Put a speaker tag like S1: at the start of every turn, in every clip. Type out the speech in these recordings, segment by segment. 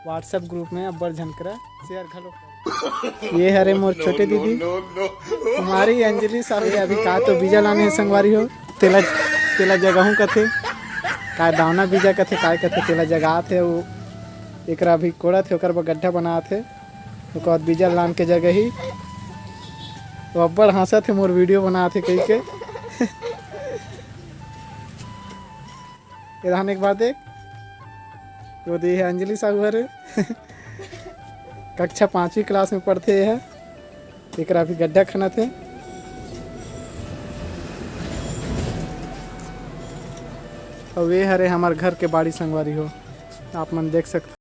S1: WhatsApp group में अब्बर झनकरा share घलो। ये हरे मोर छोटे दीदी तुम्हारी अंजलि साहू अभी का तो बीजा लाने संगवारी हो तेला तेला जगहूँ कथे का दावना बीजा कथे काय कथे तेला जगा थे वो एकरा अभी कोड़ा थे ओकर गड्ढा बना थे ओकर बाद बीजा लान के जगह ही तो अब्बड़ हंसा थे मोर वीडियो बना थे कही के इधर एक बार देख तो दी है अंजलि साहू हरे कक्षा 5वीं क्लास में पढ़ते है एकरा भी गड्ढा खना थे। और वे हरे हमार घर के बाड़ी संगवारी हो आप मन देख सकते।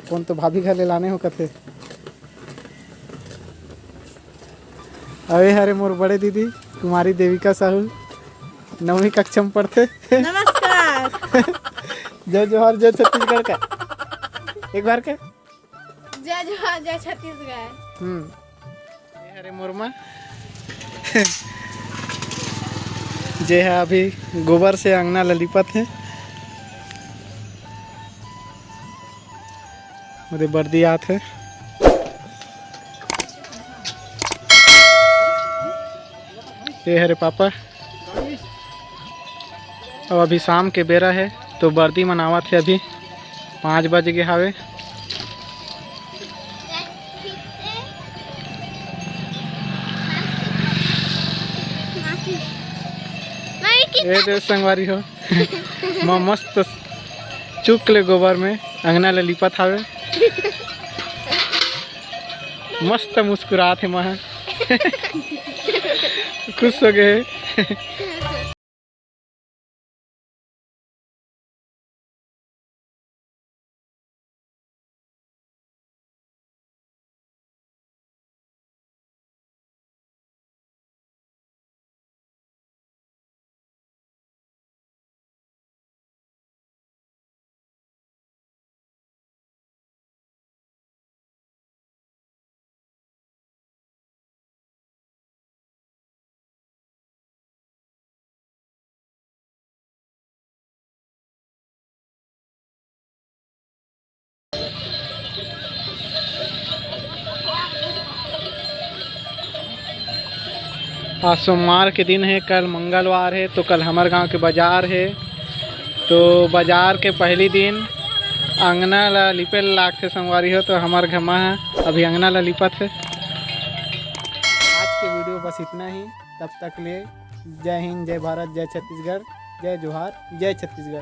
S1: कौन तो भाभी घर ले लाने हो कथे। अरे हरे मोर बड़े दीदी कुमारी देविका साहू 9वीं कक्षा में पढ़ते।
S2: नमस्कार।
S1: जय जोहार जय छत्तीसगढ़ का एक बार के
S2: जय जोहार जय छत्तीसगढ़।
S1: ये हरे मोरमा जे है अभी गोबर से अंगना ललिपत है मेरे बर्दी आत है। ये हरे पापा अब अभी शाम के बेरा है तो बर्दी मनावत है अभी 5 बज गए हावे। ये देख संगवारी हो माँ मस्त चुक ले गोबर में अंगना ले लिपत हावे मस्त मुस्कुरात है माँ खुश हो गए। आज सोमवार के दिन है कल मंगलवार है तो कल हमारे गांव के बाजार है तो बाजार के पहली दिन अंगना ला लिपे लाग से संगवारी हो तो हमारे घर में अभी अंगना ला लिपत है। आज के वीडियो बस इतना ही तब तक ले जय हिंद जय भारत जय छत्तीसगढ़ जय जोहार जय छत्तीसगढ़।